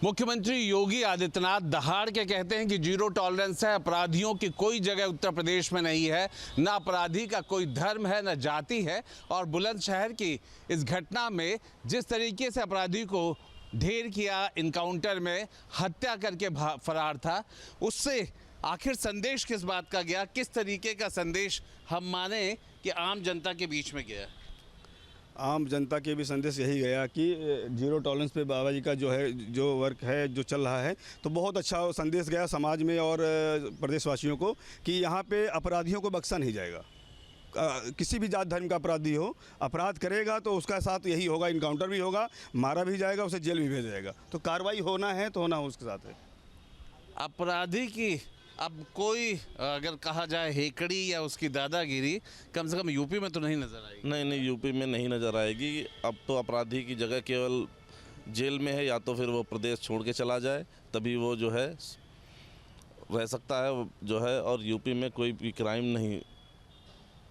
मुख्यमंत्री योगी आदित्यनाथ दहाड़ के कहते हैं कि जीरो टॉलरेंस है। अपराधियों की कोई जगह उत्तर प्रदेश में नहीं है, न अपराधी का कोई धर्म है, न जाति है। और बुलंदशहर की इस घटना में जिस तरीके से अपराधी को ढेर किया, इनकाउंटर में हत्या करके फरार था, उससे आखिर संदेश किस बात का गया, किस तरीके का संदेश हम माने कि आम जनता के बीच में गया? आम जनता के भी संदेश यही गया कि जीरो टॉलरेंस पे बाबा जी का जो वर्क है, जो चल रहा है, तो बहुत अच्छा संदेश गया समाज में और प्रदेशवासियों को कि यहाँ पे अपराधियों को बख्शा नहीं जाएगा। किसी भी जात धर्म का अपराधी हो, अपराध करेगा तो उसका साथ यही होगा, इनकाउंटर भी होगा, मारा भी जाएगा, उसे जेल भी भेजा जाएगा। तो कार्रवाई होना है तो होना उसके साथ है। अपराधी की अब कोई अगर कहा जाए हेकड़ी या उसकी दादागिरी कम से कम यूपी में तो नहीं नज़र आएगी। नहीं, यूपी में नहीं नज़र आएगी। अब तो अपराधी की जगह केवल जेल में है, या तो फिर वो प्रदेश छोड़ के चला जाए, तभी वो जो है रह सकता है जो है। और यूपी में कोई भी क्राइम नहीं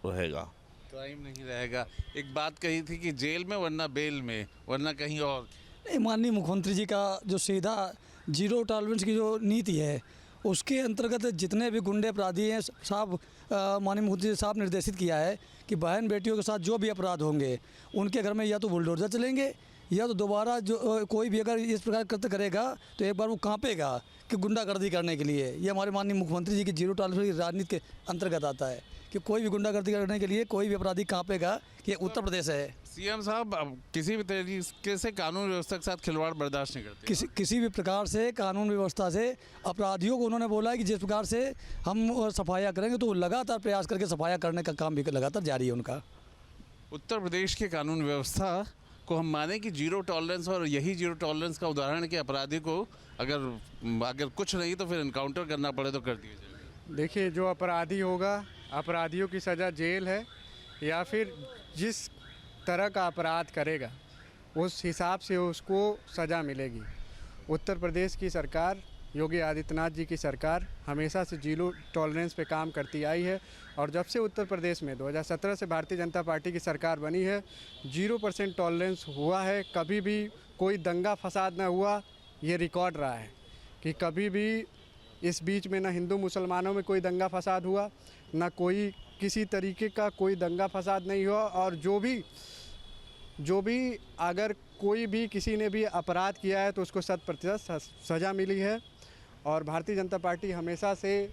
रहेगा। एक बात कही थी कि जेल में वरना बेल में, वरना कहीं और। माननीय मुख्यमंत्री जी का जो सीधा जीरो टॉलरेंस की जो नीति है, उसके अंतर्गत जितने भी गुंडे अपराधी हैं, साहब माननीय मुख्यमंत्री साहब निर्देशित किया है कि बहन बेटियों के साथ जो भी अपराध होंगे उनके घर में या तो बुलडोजर चलेंगे, या तो दोबारा जो कोई भी अगर इस प्रकार कृत्य करेगा तो एक बार वो कांपेगा कि गुंडागर्दी करने के लिए। ये हमारे माननीय मुख्यमंत्री जी की जीरो टॉलरेंस की राजनीति के अंतर्गत आता है कि कोई भी गुंडागर्दी करने के लिए कोई भी अपराधी कांपेगा कि उत्तर प्रदेश है। सीएम साहब किसी भी तरीके से कानून व्यवस्था के साथ खिलवाड़ बर्दाश्त नहीं करते। किसी भी प्रकार से कानून व्यवस्था से अपराधियों को उन्होंने बोला है कि जिस प्रकार से हम सफाया करेंगे, तो लगातार प्रयास करके सफाया करने का काम भी लगातार जारी है उनका। उत्तर प्रदेश के कानून व्यवस्था को हम माने कि जीरो टॉलरेंस, और यही जीरो टॉलरेंस का उदाहरण कि अपराधी को अगर कुछ नहीं तो फिर इनकाउंटर करना पड़े तो कर दिया जाए। देखिए, जो अपराधी होगा, अपराधियों की सज़ा जेल है, या फिर जिस तरह का अपराध करेगा उस हिसाब से उसको सज़ा मिलेगी। उत्तर प्रदेश की सरकार, योगी आदित्यनाथ जी की सरकार हमेशा से जीरो टॉलरेंस पे काम करती आई है। और जब से उत्तर प्रदेश में 2017 से भारतीय जनता पार्टी की सरकार बनी है, 0% टॉलरेंस हुआ है। कभी भी कोई दंगा फसाद ना हुआ, ये रिकॉर्ड रहा है कि कभी भी इस बीच में ना हिंदू मुसलमानों में कोई दंगा फसाद हुआ, ना कोई किसी तरीके का कोई दंगा फसाद नहीं हुआ। और जो भी अगर कोई भी किसी ने भी अपराध किया है तो उसको 100% सज़ा मिली है। और भारतीय जनता पार्टी हमेशा से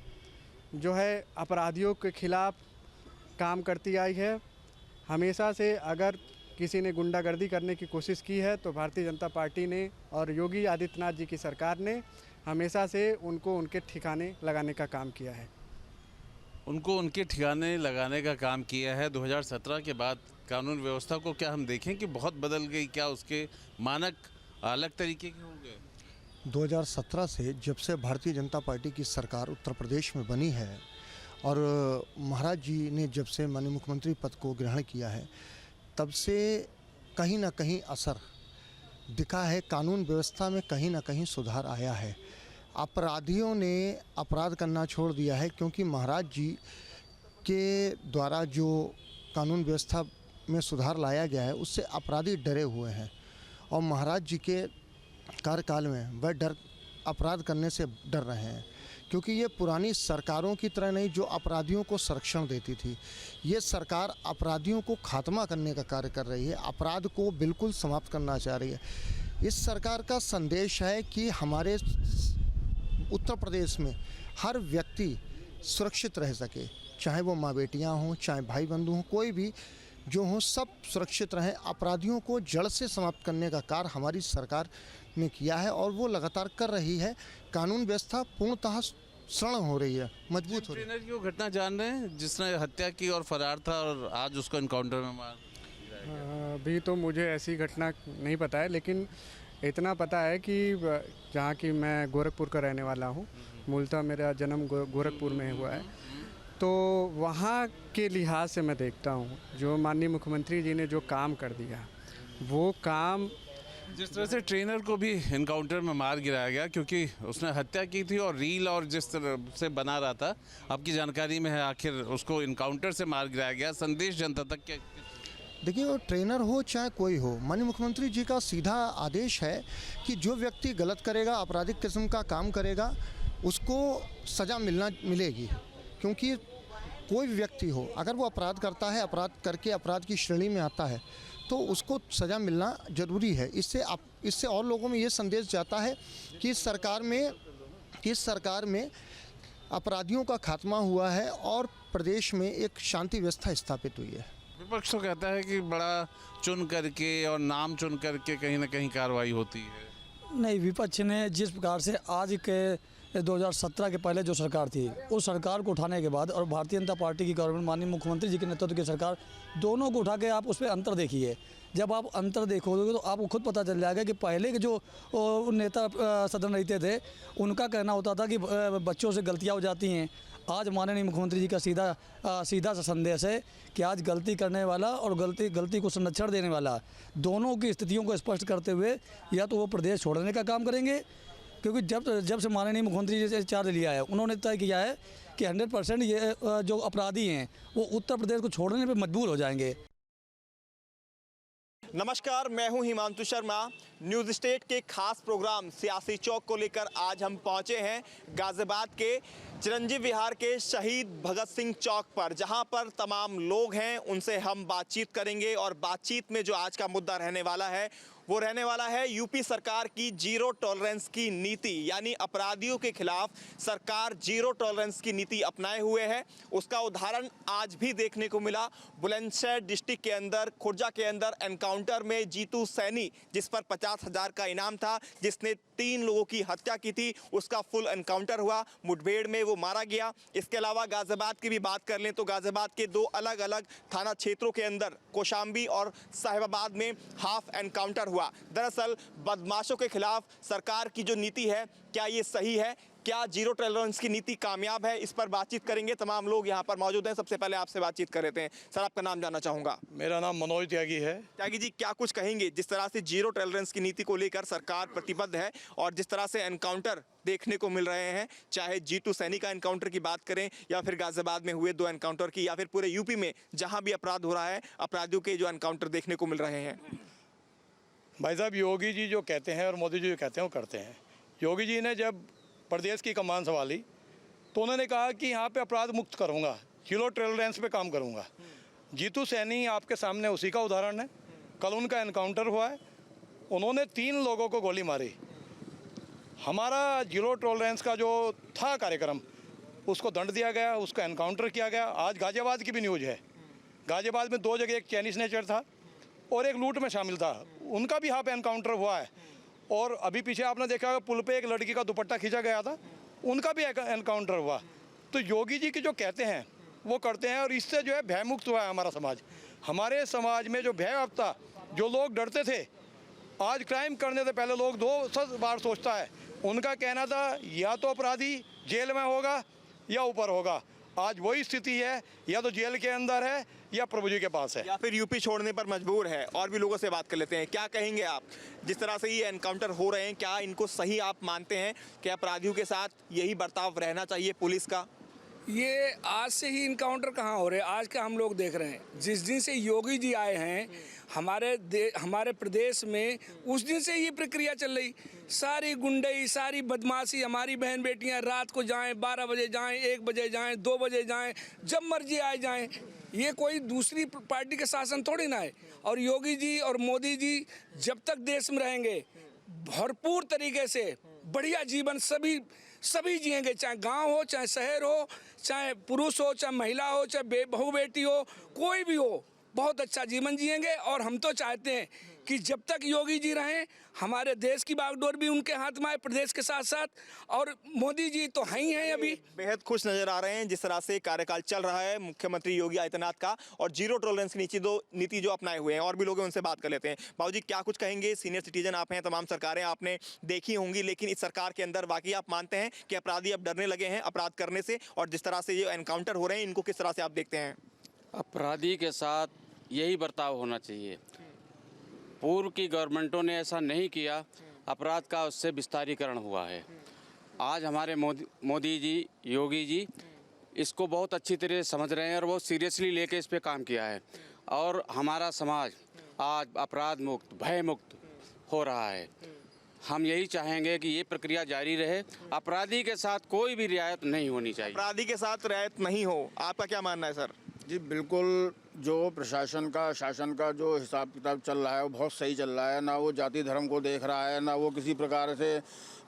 जो है अपराधियों के खिलाफ़ काम करती आई है। हमेशा से अगर किसी ने गुंडागर्दी करने की कोशिश की है तो भारतीय जनता पार्टी ने और योगी आदित्यनाथ जी की सरकार ने हमेशा से उनको उनके ठिकाने लगाने का काम किया है। 2017 के बाद कानून व्यवस्था को क्या हम देखें कि बहुत बदल गई? क्या उसके मानक अलग तरीके के हो गए? 2017 से जब से भारतीय जनता पार्टी की सरकार उत्तर प्रदेश में बनी है और महाराज जी ने जब से माननीय मुख्यमंत्री पद को ग्रहण किया है, तब से कहीं ना कहीं असर दिखा है। कानून व्यवस्था में कहीं ना कहीं सुधार आया है। अपराधियों ने अपराध करना छोड़ दिया है, क्योंकि महाराज जी के द्वारा जो कानून व्यवस्था में सुधार लाया गया है उससे अपराधी डरे हुए हैं। और महाराज जी के कार्यकाल में वह अपराध करने से डर रहे हैं, क्योंकि ये पुरानी सरकारों की तरह नहीं जो अपराधियों को संरक्षण देती थी। ये सरकार अपराधियों को खात्मा करने का कार्य कर रही है, अपराध को बिल्कुल समाप्त करना चाह रही है। इस सरकार का संदेश है कि हमारे उत्तर प्रदेश में हर व्यक्ति सुरक्षित रह सके, चाहे वो माँ बेटियाँ हों, चाहे भाई बंधु हों, कोई भी जो हों, सब सुरक्षित रहें। अपराधियों को जड़ से समाप्त करने का कार्य हमारी सरकार ने किया है और वो लगातार कर रही है। कानून व्यवस्था पूर्णतः क्षण हो रही है, मजबूत हो रही है। ट्रेनर की वो घटना जान रहे हैं जिसने हत्या की और फरार था और आज उसको इनकाउंटर में मार? अभी तो मुझे ऐसी घटना नहीं पता है, लेकिन इतना पता है कि जहाँ की मैं गोरखपुर का रहने वाला हूँ, मूलतः मेरा जन्म गोरखपुर में हुआ है, तो वहाँ के लिहाज से मैं देखता हूँ जो माननीय मुख्यमंत्री जी ने जो काम कर दिया, वो काम जिस तरह से ट्रेनर को भी इनकाउंटर में मार गिराया गया क्योंकि उसने हत्या की थी और रील और जिस तरह से बना रहा था, आपकी जानकारी में है, आखिर उसको इनकाउंटर से मार गिराया गया। संदेश जनता तक क्या? देखिए, वो ट्रेनर हो चाहे कोई हो, माननीय मुख्यमंत्री जी का सीधा आदेश है कि जो व्यक्ति गलत करेगा, आपराधिक किस्म का काम करेगा, उसको सज़ा मिलेगी। क्योंकि कोई भी व्यक्ति हो, अगर वो अपराध करता है, अपराध करके अपराध की श्रेणी में आता है, तो उसको सज़ा मिलना ज़रूरी है। इससे और लोगों में ये संदेश जाता है कि इस सरकार में अपराधियों का खात्मा हुआ है और प्रदेश में एक शांति व्यवस्था स्थापित हुई है। विपक्ष तो कहता है कि बड़ा चुन करके और नाम चुन करके कहीं ना कहीं कार्रवाई होती है। नहीं, विपक्ष ने जिस प्रकार से आज के 2017 के पहले जो सरकार थी, उस सरकार को उठाने के बाद और भारतीय जनता पार्टी की गवर्नमेंट, माननीय मुख्यमंत्री जी के नेतृत्व की सरकार, दोनों को उठा के आप उस पर अंतर देखिए। जब आप अंतर देखोगे तो आपको खुद पता चल जाएगा कि पहले के जो नेता सदन रहते थे, उनका कहना होता था कि बच्चों से गलतियाँ हो जाती हैं। आज माननीय मुख्यमंत्री जी का सीधा सा संदेश है कि आज गलती करने वाला और गलती को संरक्षण देने वाला, दोनों की स्थितियों को स्पष्ट करते हुए या तो वो प्रदेश छोड़ने का काम करेंगे, क्योंकि जब से माननीय मुख्यमंत्री जी ने चार्ज लिया है, उन्होंने तय किया है कि 100% ये जो अपराधी हैं वो उत्तर प्रदेश को छोड़ने पर मजबूर हो जाएंगे। नमस्कार, मैं हूं हिमांशु शर्मा। न्यूज़ स्टेट के खास प्रोग्राम सियासी चौक को लेकर आज हम पहुंचे हैं गाजियाबाद के चिरंजीव विहार के शहीद भगत सिंह चौक पर, जहां पर तमाम लोग हैं, उनसे हम बातचीत करेंगे। और बातचीत में जो आज का मुद्दा रहने वाला है वो रहने वाला है यूपी सरकार की जीरो टॉलरेंस की नीति, यानी अपराधियों के खिलाफ सरकार जीरो टॉलरेंस की नीति अपनाए हुए है। उसका उदाहरण आज भी देखने को मिला बुलंदशहर डिस्ट्रिक्ट के अंदर, खुर्जा के अंदर एनकाउंटर में जीतू सैनी, जिस पर 50,000 का इनाम था, जिसने 3 लोगों की हत्या की थी, उसका फुल एनकाउंटर हुआ, मुठभेड़ में वो मारा गया। इसके अलावा गाजियाबाद की भी बात कर लें तो गाजियाबाद के 2 अलग अलग थाना क्षेत्रों के अंदर, कौशाम्बी और साहिबाबाद में हाफ एनकाउंटर हुआ। दरअसल बदमाशों के खिलाफ सरकार की जो नीति है, क्या ये सही है? क्या जीरो टॉलरेंस की नीति कामयाब है? इस पर बातचीत करेंगे। तमाम लोग यहाँ पर मौजूद हैं। सबसे पहले आपसे बातचीत कर लेते हैं। सर, आपका नाम जानना चाहूँगा। मेरा नाम मनोज त्यागी है। त्यागी जी, क्या कुछ कहेंगे? जिस तरह से जीरो टॉलरेंस की नीति को लेकर सरकार प्रतिबद्ध है और जिस तरह से एनकाउंटर देखने को मिल रहे हैं, चाहे जीतू सैनी का एनकाउंटर की बात करें या फिर गाजियाबाद में हुए 2 एनकाउंटर की, या फिर पूरे यूपी में जहाँ भी अपराध हो रहा है, अपराधियों के जो एनकाउंटर देखने को मिल रहे हैं। भाई साहब, योगी जी जो कहते हैं और मोदी जी जो कहते हैं वो करते हैं। योगी जी ने जब प्रदेश की कमान संभाली तो उन्होंने कहा कि यहाँ पे अपराध मुक्त करूँगा, जीरो टॉलरेंस पे काम करूँगा। जीतू सैनी आपके सामने उसी का उदाहरण है। कल उनका एनकाउंटर हुआ है, उन्होंने 3 लोगों को गोली मारी। हमारा जीरो टॉलरेंस का जो था कार्यक्रम, उसको दंड दिया गया, उसका एनकाउंटर किया गया। आज गाजियाबाद की भी न्यूज़ है, गाजियाबाद में 2 जगह एक चैनी स्नेचर था और एक लूट में शामिल था, उनका भी यहाँ पे एनकाउंटर हुआ है। और अभी पीछे आपने देखा होगा पुल पे एक लड़की का दुपट्टा खींचा गया था, उनका भी एनकाउंटर हुआ। तो योगी जी की जो कहते हैं वो करते हैं, और इससे जो है भयमुक्त हुआ है हमारा समाज। हमारे समाज में जो भय अब था, जो लोग डरते थे, आज क्राइम करने से पहले लोग 2 बार सोचता है। उनका कहना था या तो अपराधी जेल में होगा या ऊपर होगा। आज वही स्थिति है, या तो जेल के अंदर है या प्रभु जी के पास है, या फिर यूपी छोड़ने पर मजबूर है। और भी लोगों से बात कर लेते हैं। क्या कहेंगे आप, जिस तरह से ये एनकाउंटर हो रहे हैं, क्या इनको सही आप मानते हैं कि अपराधियों के साथ यही बर्ताव रहना चाहिए पुलिस का? ये आज से ही इनकाउंटर कहाँ हो रहे हैं, आज का हम लोग देख रहे हैं। जिस दिन से योगी जी आए हैं हमारे प्रदेश में, उस दिन से ये प्रक्रिया चल रही। सारी गुंडई, सारी बदमाशी, हमारी बहन बेटियां रात को जाएं, 12 बजे जाएं, 1 बजे जाएं, 2 बजे जाएं, जब मर्जी आए जाएं। ये कोई दूसरी पार्टी के शासन थोड़ी ना है। और योगी जी और मोदी जी जब तक देश में रहेंगे, भरपूर तरीके से बढ़िया जीवन सभी जिएंगे, चाहे गांव हो, चाहे शहर हो, चाहे पुरुष हो, चाहे महिला हो, चाहे बहू बेटी हो, कोई भी हो, बहुत अच्छा जीवन जिएंगे। और हम तो चाहते हैं कि जब तक योगी जी रहें, हमारे देश की बागडोर भी उनके हाथ में आए, प्रदेश के साथ साथ। और मोदी जी तो हैं ही हैं, अभी बेहद खुश नजर आ रहे हैं जिस तरह से कार्यकाल चल रहा है मुख्यमंत्री योगी आदित्यनाथ का, और जीरो टॉलरेंस की नीति जो अपनाए हुए हैं। और भी लोग हैं, उनसे बात कर लेते हैं। बाबू जी, क्या कुछ कहेंगे? सीनियर सिटीजन आप हैं, तमाम सरकारें आपने देखी होंगी, लेकिन इस सरकार के अंदर वाकई आप मानते हैं कि अपराधी अब डरने लगे हैं अपराध करने से? और जिस तरह से ये एनकाउंटर हो रहे हैं, इनको किस तरह से आप देखते हैं? अपराधी के साथ यही बर्ताव होना चाहिए। पूर्व की गवर्नमेंटों ने ऐसा नहीं किया, अपराध का उससे विस्तारीकरण हुआ है। आज हमारे मोदी जी, योगी जी इसको बहुत अच्छी तरह समझ रहे हैं और बहुत सीरियसली लेके इस पे काम किया है। और हमारा समाज आज अपराध मुक्त, भय मुक्त हो रहा है। हम यही चाहेंगे कि ये प्रक्रिया जारी रहे, अपराधी के साथ कोई भी रियायत नहीं होनी चाहिए। अपराधी के साथ रियायत नहीं हो, आपका क्या मानना है सर? जी बिल्कुल, जो प्रशासन का शासन का जो हिसाब किताब चल रहा है वो बहुत सही चल रहा है। ना वो जाति धर्म को देख रहा है, ना वो किसी प्रकार से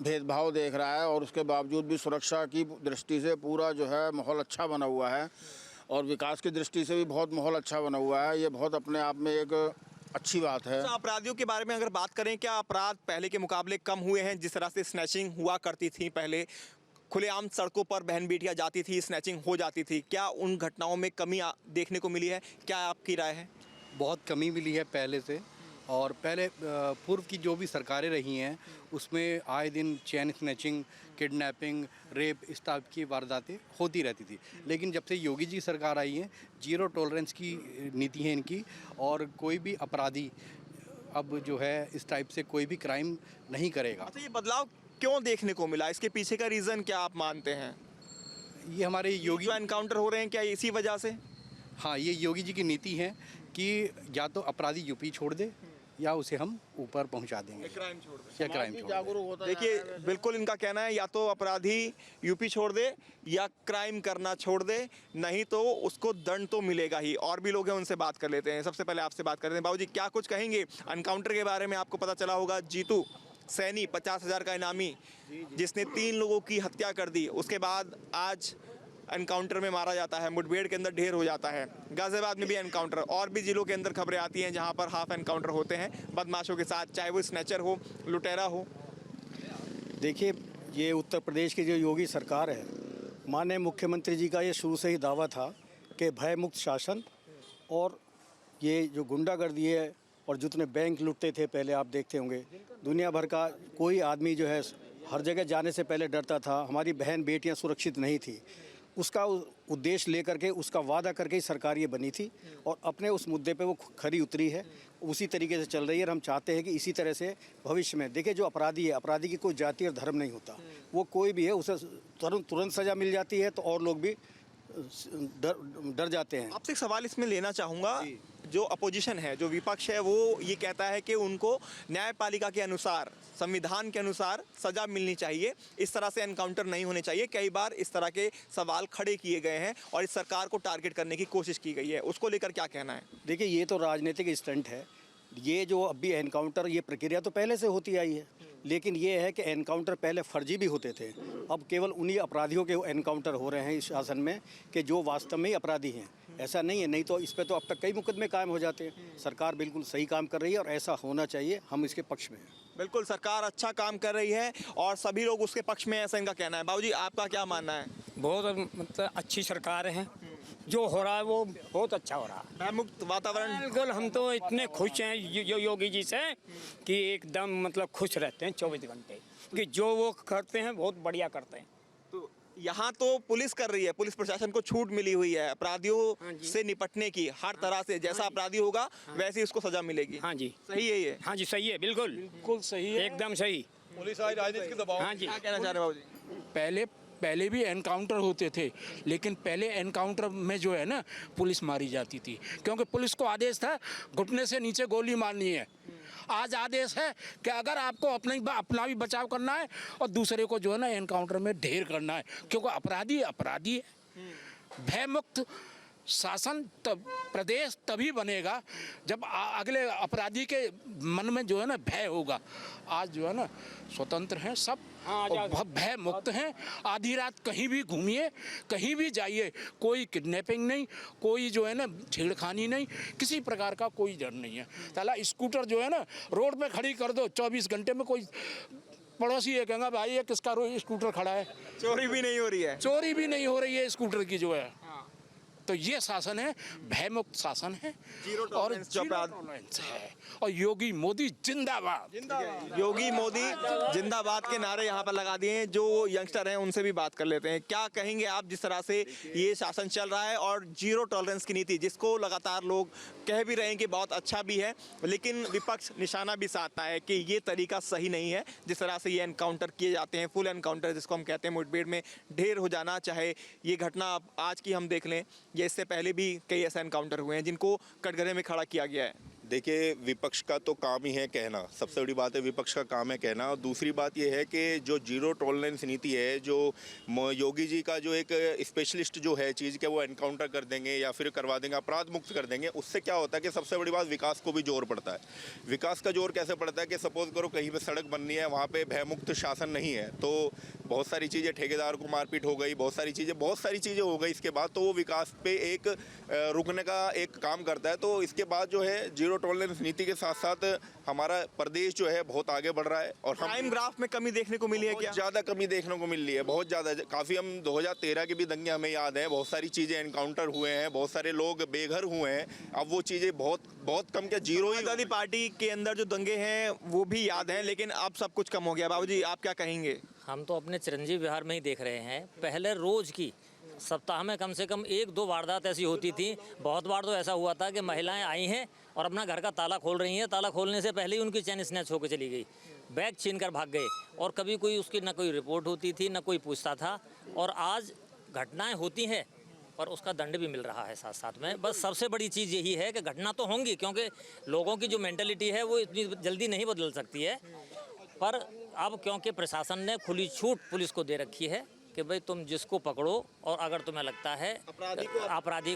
भेदभाव देख रहा है, और उसके बावजूद भी सुरक्षा की दृष्टि से पूरा जो है माहौल अच्छा बना हुआ है, और विकास की दृष्टि से भी बहुत माहौल अच्छा बना हुआ है। ये बहुत अपने आप में एक अच्छी बात है। अच्छा, अपराधियों के बारे में अगर बात करें, क्या अपराध पहले के मुकाबले कम हुए हैं? जिस तरह से स्नैचिंग हुआ करती थी पहले, खुलेआम सड़कों पर बहन बेटियां जाती थी, स्नैचिंग हो जाती थी, क्या उन घटनाओं में कमी देखने को मिली है? क्या आपकी राय है? बहुत कमी मिली है पहले से, और पहले पूर्व की जो भी सरकारें रही हैं उसमें आए दिन चैन स्नैचिंग, किडनैपिंग, रेप, इस टाइप की वारदातें होती रहती थी। लेकिन जब से योगी जी सरकार आई है, जीरो टॉलरेंस की नीति है इनकी, और कोई भी अपराधी अब जो है इस टाइप से कोई भी क्राइम नहीं करेगा। अच्छा, ये बदलाव क्यों देखने को मिला? इसके पीछे का रीज़न क्या आप मानते हैं? ये हमारे योगी जो एनकाउंटर हो रहे हैं, क्या इसी वजह से? हाँ, ये योगी जी की नीति है कि या तो अपराधी यूपी छोड़ दे या उसे हम ऊपर पहुंचा देंगे, क्राइम छोड़ दे। या क्राइम छोड़ दे। देखिए, बिल्कुल इनका कहना है या तो अपराधी यूपी छोड़ दे या क्राइम करना छोड़ दे, नहीं तो उसको दंड तो मिलेगा ही। और भी लोग हैं, उनसे बात कर लेते हैं। सबसे पहले आपसे बात करते हैं। बाबूजी, क्या कुछ कहेंगे एनकाउंटर के बारे में? आपको पता चला होगा, जीतू सैनी 50,000 का इनामी, जिसने 3 लोगों की हत्या कर दी, उसके बाद आज एनकाउंटर में मारा जाता है, मुठभेड़ के अंदर ढेर हो जाता है। गाजियाबाद में भी एनकाउंटर, और भी जिलों के अंदर खबरें आती हैं जहां पर हाफ एनकाउंटर होते हैं बदमाशों के साथ, चाहे वो स्नैचर हो, लुटेरा हो। देखिए, ये उत्तर प्रदेश की जो योगी सरकार है, माननीय मुख्यमंत्री जी का ये शुरू से ही दावा था कि भय मुक्त शासन, और ये जो गुंडागर्दी है और जितने बैंक लुटते थे पहले, आप देखते होंगे दुनिया भर का कोई आदमी जो है हर जगह जाने से पहले डरता था, हमारी बहन बेटियां सुरक्षित नहीं थी। उसका उद्देश्य लेकर के, उसका वादा करके ही सरकार ये बनी थी, और अपने उस मुद्दे पे वो खरी उतरी है, उसी तरीके से चल रही है। और हम चाहते हैं कि इसी तरह से भविष्य में, देखिए जो अपराधी है, अपराधी की कोई जाति और धर्म नहीं होता, वो कोई भी है, उसे तुरंत सज़ा मिल जाती है, तो और लोग भी डर जाते हैं। आपसे एक सवाल इसमें लेना चाहूँगा, जो अपोजिशन है, जो विपक्ष है, वो ये कहता है कि उनको न्यायपालिका के अनुसार, संविधान के अनुसार सजा मिलनी चाहिए, इस तरह से एनकाउंटर नहीं होने चाहिए। कई बार इस तरह के सवाल खड़े किए गए हैं और इस सरकार को टारगेट करने की कोशिश की गई है, उसको लेकर क्या कहना है? देखिए, ये तो राजनीतिक स्टंट है। ये जो अभी एनकाउंटर, ये प्रक्रिया तो पहले से होती आई है, लेकिन ये है कि एनकाउंटर पहले फर्जी भी होते थे। अब केवल उन्हीं अपराधियों के एनकाउंटर हो रहे हैं इस शासन में कि जो वास्तव में ही अपराधी हैं। ऐसा नहीं है, नहीं तो इस पे तो अब तक कई मुकदमे कायम हो जाते हैं। सरकार बिल्कुल सही काम कर रही है और ऐसा होना चाहिए, हम इसके पक्ष में हैं। बिल्कुल, सरकार अच्छा काम कर रही है और सभी लोग उसके पक्ष में हैं, ऐसा इनका कहना है। बाबूजी, आपका क्या मानना है? बहुत मतलब अच्छी सरकार है, जो हो रहा है वो बहुत अच्छा हो रहा है। भय मुक्त वातावरण, बिल्कुल, हम तो इतने खुश हैं योगी जी से कि एकदम मतलब खुश रहते हैं 24 घंटे, कि जो वो करते हैं बहुत बढ़िया करते हैं। तो यहाँ तो पुलिस कर रही है, पुलिस प्रशासन को छूट मिली हुई है अपराधियों से निपटने की, हर तरह से जैसा अपराधी होगा वैसे उसको सजा मिलेगी। हाँ जी, सही है ये? हाँ जी, सही है, बिल्कुल बिल्कुल सही है, एकदम सही। पुलिस आज राजनीति के दबाव। हाँ जी, क्या कहना चाह रहे हैं बाबूजी? पहले भी एनकाउंटर होते थे, लेकिन पहले एनकाउंटर में जो है ना पुलिस मारी जाती थी, क्योंकि पुलिस को आदेश था घुटने से नीचे गोली मारनी है। आज आदेश है कि अगर आपको अपना भी बचाव करना है और दूसरे को जो है ना एनकाउंटर में ढेर करना है, क्योंकि अपराधी है। भय मुक्त शासन प्रदेश तभी बनेगा जब अगले अपराधी के मन में जो है ना भय होगा। आज जो है ना स्वतंत्र हैं सब, भय मुक्त हैं। आधी रात कहीं भी घूमिए, कहीं भी जाइए, कोई किडनैपिंग नहीं, कोई जो है ना छेड़खानी नहीं, किसी प्रकार का कोई डर नहीं है। ताला स्कूटर जो है ना रोड पे खड़ी कर दो, 24 घंटे में कोई पड़ोसी ये कहेंगे भाई ये किसका स्कूटर खड़ा है। चोरी भी नहीं हो रही है, चोरी भी नहीं हो रही है स्कूटर की जो है। तो ये शासन है, भय मुक्त शासन है, जीरो टॉलरेंस है। और योगी मोदी जिंदाबाद, योगी मोदी जिंदाबाद के नारे यहाँ पर लगा दिए हैं। जो यंगस्टर हैं उनसे भी बात कर लेते हैं। क्या कहेंगे आप, जिस तरह से ये शासन चल रहा है और जीरो टॉलरेंस की नीति, जिसको लगातार लोग कह भी रहे हैं कि बहुत अच्छा भी है, लेकिन विपक्ष निशाना भी साधता है कि ये तरीका सही नहीं है। जिस तरह से ये एनकाउंटर किए जाते हैं, फुल एनकाउंटर जिसको हम कहते हैं, मुठभेड़ में ढेर हो जाना, चाहे ये घटना आज की हम देख लें या इससे पहले भी कई ऐसे एनकाउंटर हुए हैं जिनको कटघरे में खड़ा किया गया है? देखिए, विपक्ष का तो काम ही है कहना, सबसे बड़ी बात है विपक्ष का काम है कहना। और दूसरी बात ये है कि जो जीरो टॉलरेंस नीति है, जो योगी जी का जो एक स्पेशलिस्ट जो है चीज़ के वो एनकाउंटर कर देंगे या फिर करवा देंगे, अपराध मुक्त कर देंगे, उससे क्या होता है कि सबसे बड़ी बात विकास को भी जोर पड़ता है। विकास का जोर कैसे पड़ता है कि सपोज करो कहीं पर सड़क बननी है, वहाँ पर भयमुक्त शासन नहीं है, तो बहुत सारी चीज़ें, ठेकेदार को मारपीट हो गई, बहुत सारी चीज़ें हो गई। इसके बाद तो वो विकास पे एक रुकने का एक काम करता है। तो इसके बाद जो है जीरो टॉलरेंस नीति के साथ साथ हमारा प्रदेश जो है बहुत आगे बढ़ रहा है। और क्राइम ग्राफ में कमी देखने को मिली है क्या? ज़्यादा कमी देखने को मिल रही है, बहुत ज़्यादा। काफ़ी हम 2013 के भी दंगे हमें याद हैं, बहुत सारी चीज़ें एनकाउंटर हुए हैं, बहुत सारे लोग बेघर हुए हैं। अब वो चीज़ें बहुत कम, क्या जीरो ही। आज़ादी पार्टी के अंदर जो दंगे हैं वो भी याद हैं, लेकिन अब सब कुछ कम हो गया। बाबूजी, आप क्या कहेंगे? हम तो अपने चिरंजीव विहार में ही देख रहे हैं, पहले रोज़ की सप्ताह में कम से कम 1-2 वारदात ऐसी होती थी। बहुत बार तो ऐसा हुआ था कि महिलाएं आई हैं और अपना घर का ताला खोल रही हैं, ताला खोलने से पहले ही उनकी चैन स्नैच होकर चली गई, बैग छीन कर भाग गए, और कभी कोई उसकी न कोई रिपोर्ट होती थी, न कोई पूछता था। और आज घटनाएं होती हैं और उसका दंड भी मिल रहा है साथ साथ में। बस सबसे बड़ी चीज़ यही है कि घटना तो होंगी, क्योंकि लोगों की जो मेंटलिटी है वो इतनी जल्दी नहीं बदल सकती है। पर अब क्योंकि प्रशासन ने खुली छूट पुलिस को दे रखी है कि भाई तुम जिसको पकड़ो, और अगर तुम्हें लगता है अपराधी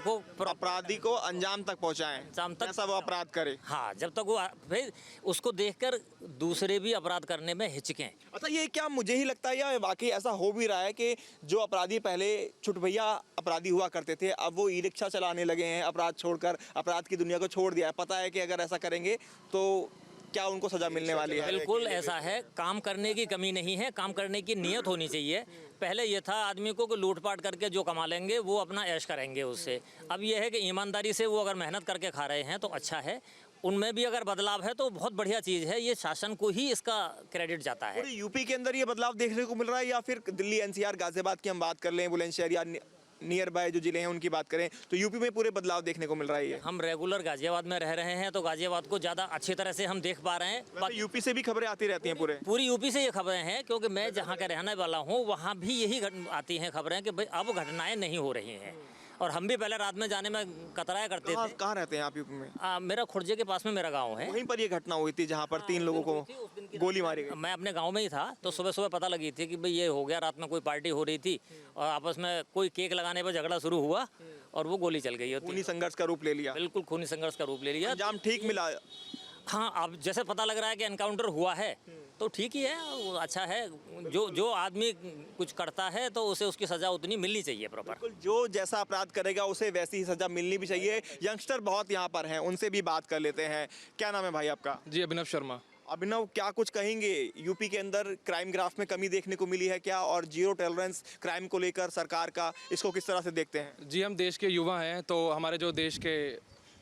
को अंजाम तक पहुंचाएं, ऐसा वो अपराध करे। हाँ, जब तक वो भाई उसको देखकर दूसरे भी अपराध करने में हिचकें। अच्छा, ये क्या मुझे ही लगता है या वाकई ऐसा हो भी रहा है कि जो अपराधी पहले छुटभैया अपराधी हुआ करते थे, अब वो ई रिक्शा चलाने लगे हैं, अपराध छोड़कर अपराध की दुनिया को छोड़ दिया है। पता है कि अगर ऐसा करेंगे तो क्या उनको सजा मिलने वाली है? बिल्कुल ऐसा है, काम करने की कमी नहीं है, काम करने की नीयत होनी चाहिए। पहले ये था आदमी को कि लूटपाट करके जो कमा लेंगे वो अपना ऐश करेंगे उससे। अब ये है कि ईमानदारी से वो अगर मेहनत करके खा रहे हैं तो अच्छा है, उनमें भी अगर बदलाव है तो बहुत बढ़िया चीज़ है। ये शासन को ही इसका क्रेडिट जाता है। पूरे यूपी के अंदर ये बदलाव देखने को मिल रहा है, या फिर दिल्ली, एनसीआर, गाजियाबाद की हम बात कर लें, बुलंदशहर या नियर बाय जो जिले हैं उनकी बात करें, तो यूपी में पूरे बदलाव देखने को मिल रहा है? हम रेगुलर गाजियाबाद में रह रहे हैं तो गाजियाबाद को ज़्यादा अच्छी तरह से हम देख पा रहे हैं। यूपी से भी खबरें आती रहती हैं? पूरी यूपी से ये खबरें हैं, क्योंकि मैं जहाँ का रहने वाला हूँ वहाँ भी यही आती हैं खबरें कि भाई अब घटनाएं नहीं हो रही हैं। और हम भी पहले रात में जाने में कतराया करते थे। कहाँ रहते हैं आप यूपी में? मेरा खुर्जे के पास में मेरा गांव है। वहीं पर ये घटना हुई थी जहाँ पर 3 लोगों को गोली मारी गई। मैं अपने गांव में ही था, तो सुबह सुबह पता लगी थी कि भाई ये हो गया। रात में कोई पार्टी हो रही थी और आपस में कोई केक लगाने पर झगड़ा शुरू हुआ और वो गोली चल गई। खूनी संघर्ष का रूप ले लिया। बिल्कुल खूनी संघर्ष का रूप ले लिया। अंजाम ठीक मिला? हाँ, अब जैसे पता लग रहा है कि एनकाउंटर हुआ है तो ठीक ही है, वो अच्छा है। जो आदमी कुछ करता है तो उसे उसकी सज़ा उतनी मिलनी चाहिए प्रॉपर। जो जैसा अपराध करेगा उसे वैसी ही सज़ा मिलनी भी चाहिए। यंगस्टर बहुत यहाँ पर हैं, उनसे भी बात कर लेते हैं। क्या नाम है भाई आपका? जी, अभिनव शर्मा। अभिनव, क्या कुछ कहेंगे? यूपी के अंदर क्राइम ग्राफ में कमी देखने को मिली है क्या, और जीरो टॉलरेंस क्राइम को लेकर सरकार का, इसको किस तरह से देखते हैं? जी, हम देश के युवा हैं, तो हमारे जो देश के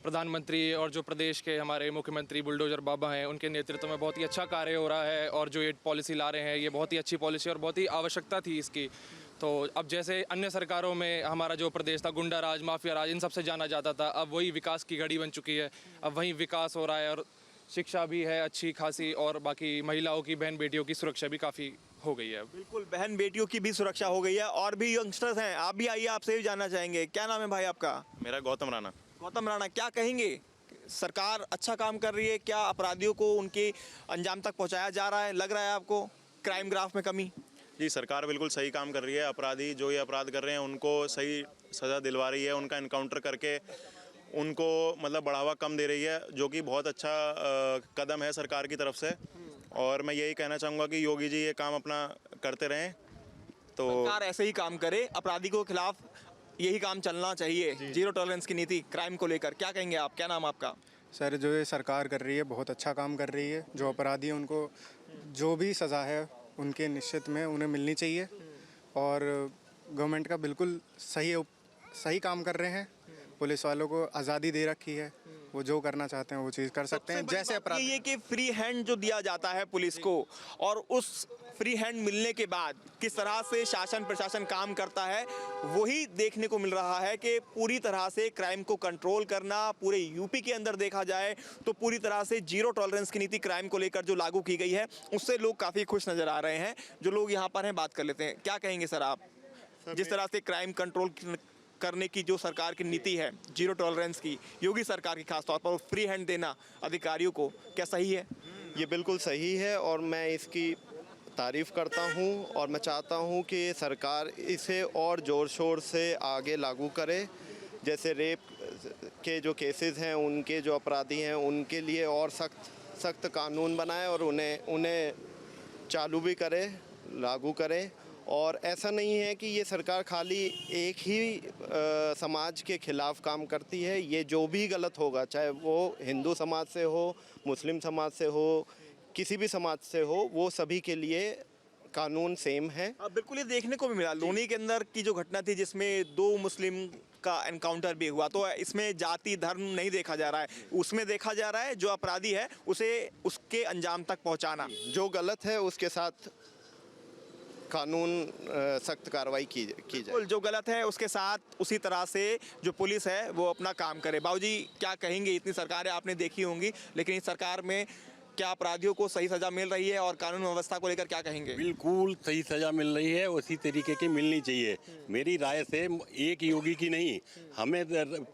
प्रधानमंत्री और जो प्रदेश के हमारे मुख्यमंत्री बुलडोजर बाबा हैं, उनके नेतृत्व में बहुत ही अच्छा कार्य हो रहा है। और जो ये पॉलिसी ला रहे हैं ये बहुत ही अच्छी पॉलिसी और बहुत ही आवश्यकता थी इसकी। तो अब जैसे अन्य सरकारों में हमारा जो प्रदेश था गुंडा राज, माफिया राज, इन सबसे जाना जाता था, अब वही विकास की घड़ी बन चुकी है। अब वही विकास हो रहा है और शिक्षा भी है अच्छी खासी, और बाकी महिलाओं की, बहन बेटियों की सुरक्षा भी काफ़ी हो गई है। बिल्कुल, बहन बेटियों की भी सुरक्षा हो गई है। और भी यंगस्टर्स हैं, आप भी आइए, आपसे भी जानना चाहेंगे। क्या नाम है भाई आपका? मेरा गौतम राणा। गौतम राणा, क्या कहेंगे? सरकार अच्छा काम कर रही है क्या? अपराधियों को उनके अंजाम तक पहुंचाया जा रहा है? लग रहा है आपको क्राइम ग्राफ में कमी? जी, सरकार बिल्कुल सही काम कर रही है। अपराधी जो ये अपराध कर रहे हैं उनको सही सज़ा दिलवा रही है, उनका इनकाउंटर करके उनको मतलब बढ़ावा कम दे रही है, जो कि बहुत अच्छा कदम है सरकार की तरफ से। और मैं यही कहना चाहूँगा कि योगी जी ये काम अपना करते रहें। तो सरकार ऐसे ही काम करे, अपराधी के खिलाफ यही काम चलना चाहिए। जीरो टॉलरेंस की नीति क्राइम को लेकर क्या कहेंगे आप? क्या नाम आपका? सर, जो ये सरकार कर रही है बहुत अच्छा काम कर रही है। जो अपराधी हैं उनको जो भी सज़ा है उनके निश्चित में उन्हें मिलनी चाहिए। और गवर्नमेंट का बिल्कुल सही काम कर रहे हैं। पुलिस वालों को आज़ादी दे रखी है, वो जो करना चाहते हैं वो चीज़ कर सकते हैं। जैसे अपराध ये कि फ्री हैंड जो दिया जाता है पुलिस को, और उस फ्री हैंड मिलने के बाद किस तरह से शासन प्रशासन काम करता है, वही देखने को मिल रहा है कि पूरी तरह से क्राइम को कंट्रोल करना पूरे यूपी के अंदर देखा जाए तो पूरी तरह से जीरो टॉलरेंस की नीति क्राइम को लेकर जो लागू की गई है उससे लोग काफ़ी खुश नज़र आ रहे हैं। जो लोग यहाँ पर हैं बात कर लेते हैं। क्या कहेंगे सर आप? जिस तरह से क्राइम कंट्रोल करने की जो सरकार की नीति है जीरो टॉलरेंस की, योगी सरकार की खासतौर पर फ्री हैंड देना अधिकारियों को, क्या सही है? ये बिल्कुल सही है और मैं इसकी तारीफ़ करता हूँ और मैं चाहता हूँ कि सरकार इसे और ज़ोर शोर से आगे लागू करे। जैसे रेप के जो केसेस हैं, उनके जो अपराधी हैं, उनके लिए और सख्त कानून बनाए और उन्हें चालू भी करे, लागू करे। और ऐसा नहीं है कि ये सरकार खाली एक ही समाज के खिलाफ काम करती है। ये जो भी गलत होगा, चाहे वो हिंदू समाज से हो, मुस्लिम समाज से हो, किसी भी समाज से हो, वो सभी के लिए कानून सेम है। बिल्कुल ये देखने को भी मिला लोनी के अंदर की जो घटना थी जिसमें 2 मुस्लिम का एनकाउंटर भी हुआ, तो इसमें जाति धर्म नहीं देखा जा रहा है, उसमें देखा जा रहा है जो अपराधी है उसे उसके अंजाम तक पहुंचाना। जो गलत है उसके साथ कानून सख्त कार्रवाई की जाए। जो गलत है उसके साथ उसी तरह से जो पुलिस है वो अपना काम करे। बाबूजी क्या कहेंगे, इतनी सरकारें आपने देखी होंगी, लेकिन इस सरकार में क्या अपराधियों को सही सज़ा मिल रही है और कानून व्यवस्था को लेकर क्या कहेंगे? बिल्कुल सही सज़ा मिल रही है, उसी तरीके की मिलनी चाहिए। मेरी राय से एक योगी की नहीं, हमें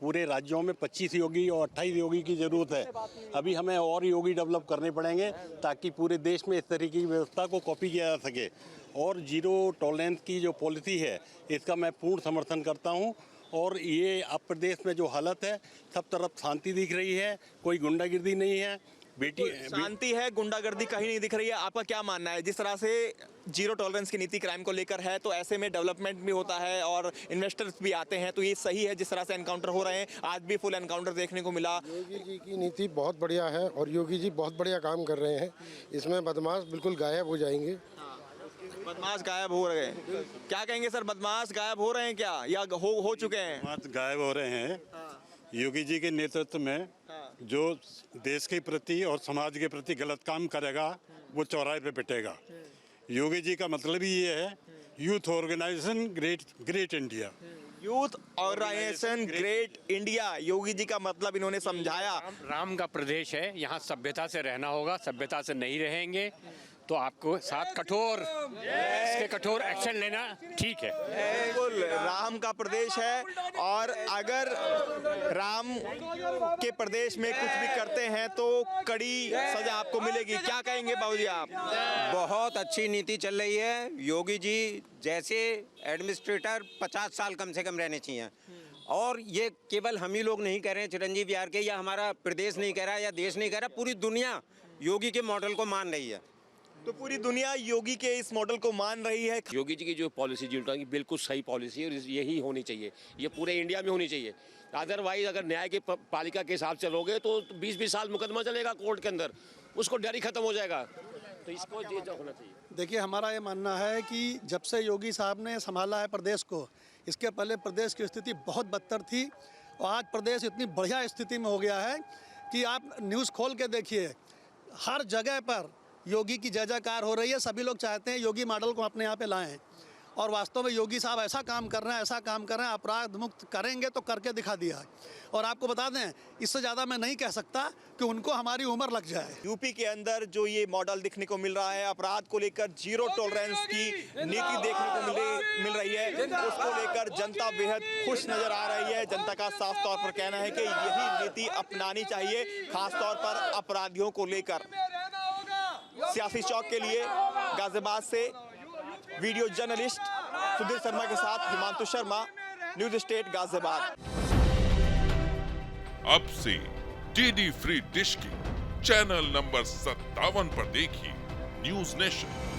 पूरे राज्यों में 25 योगी और 28 योगी की ज़रूरत है। अभी हमें और योगी डेवलप करने पड़ेंगे ताकि पूरे देश में इस तरीके की व्यवस्था को कॉपी किया जा सके। और जीरो टॉलरेंस की जो पॉलिसी है इसका मैं पूर्ण समर्थन करता हूँ। और ये अब प्रदेश में जो हालत है, सब तरफ शांति दिख रही है, कोई गुंडागिर्दी नहीं है, शांति है, गुंडागर्दी कहीं नहीं दिख रही है। आपका क्या मानना है? जिस तरह से जीरो टॉलरेंस की नीति क्राइम को लेकर है, तो ऐसे में डेवलपमेंट भी होता है और इन्वेस्टर्स भी आते हैं, तो ये सही है जिस तरह से एनकाउंटर हो रहे हैं? आज भी फुल एनकाउंटर देखने को मिला। योगी जी की नीति बहुत बढ़िया है और योगी जी बहुत बढ़िया काम कर रहे हैं। इसमें बदमाश बिल्कुल गायब हो जाएंगे। बदमाश गायब हो रहे हैं, क्या कहेंगे सर? बदमाश गायब हो रहे हैं क्या, या हो चुके हैं? बदमाश गायब हो रहे हैं। योगी जी के नेतृत्व में जो देश के प्रति और समाज के प्रति गलत काम करेगा वो चौराहे पे पिटेगा। योगी जी का मतलब ही ये है, youth organisation great India. Youth organisation great India, Yogi ji का मतलब इन्होंने समझाया। राम का प्रदेश है, यहाँ सभ्यता से रहना होगा, सभ्यता से नहीं रहेंगे तो आपको साथ कठोर एक्शन लेना ठीक है। बिल्कुल राम का प्रदेश है और अगर राम के प्रदेश में कुछ भी करते हैं तो कड़ी सजा आपको मिलेगी। क्या कहेंगे बाबूजी आप? बहुत अच्छी नीति चल रही है। योगी जी जैसे एडमिनिस्ट्रेटर 50 साल कम से कम रहने चाहिए। और ये केवल हम ही लोग नहीं कह रहे हैं, चिरंजीव बिहार के, या हमारा प्रदेश नहीं कह रहा या देश नहीं कह रहा, पूरी दुनिया योगी के मॉडल को मान रही है। तो पूरी दुनिया योगी के इस मॉडल को मान रही है। योगी जी की जो पॉलिसी जीरो की बिल्कुल सही पॉलिसी है और यही होनी चाहिए, ये पूरे इंडिया में होनी चाहिए। अदरवाइज अगर न्याय की पालिका के हिसाब से चलोगे तो 20-20 साल मुकदमा चलेगा कोर्ट के अंदर, उसको डर ही खत्म हो जाएगा। तो इसको ये होना चाहिए। देखिए, हमारा ये मानना है कि जब से योगी साहब ने संभाला है प्रदेश को, इसके पहले प्रदेश की स्थिति बहुत बदतर थी और आज प्रदेश इतनी बढ़िया स्थिति में हो गया है कि आप न्यूज़ खोल के देखिए, हर जगह पर योगी की जय जयकार हो रही है। सभी लोग चाहते हैं योगी मॉडल को अपने यहाँ पे लाएं और वास्तव में योगी साहब ऐसा काम कर रहे हैं, अपराध मुक्त करेंगे तो करके दिखा दिया है। और आपको बता दें, इससे ज़्यादा मैं नहीं कह सकता कि उनको हमारी उम्र लग जाए। यूपी के अंदर जो ये मॉडल दिखने को मिल रहा है, अपराध को लेकर जीरो टॉलरेंस की नीति देखने को मिल रही है, उसको लेकर जनता बेहद खुश नजर आ रही है। जनता का साफ तौर पर कहना है कि यही नीति अपनानी चाहिए, खासतौर पर अपराधियों को लेकर। सियासी चौक के लिए गाजियाबाद से वीडियो जर्नलिस्ट सुधीर शर्मा के साथ हिमांशु शर्मा, न्यूज स्टेट गाजियाबाद। अब से डीडी फ्री डिश की चैनल नंबर 57 पर देखिए न्यूज नेशन।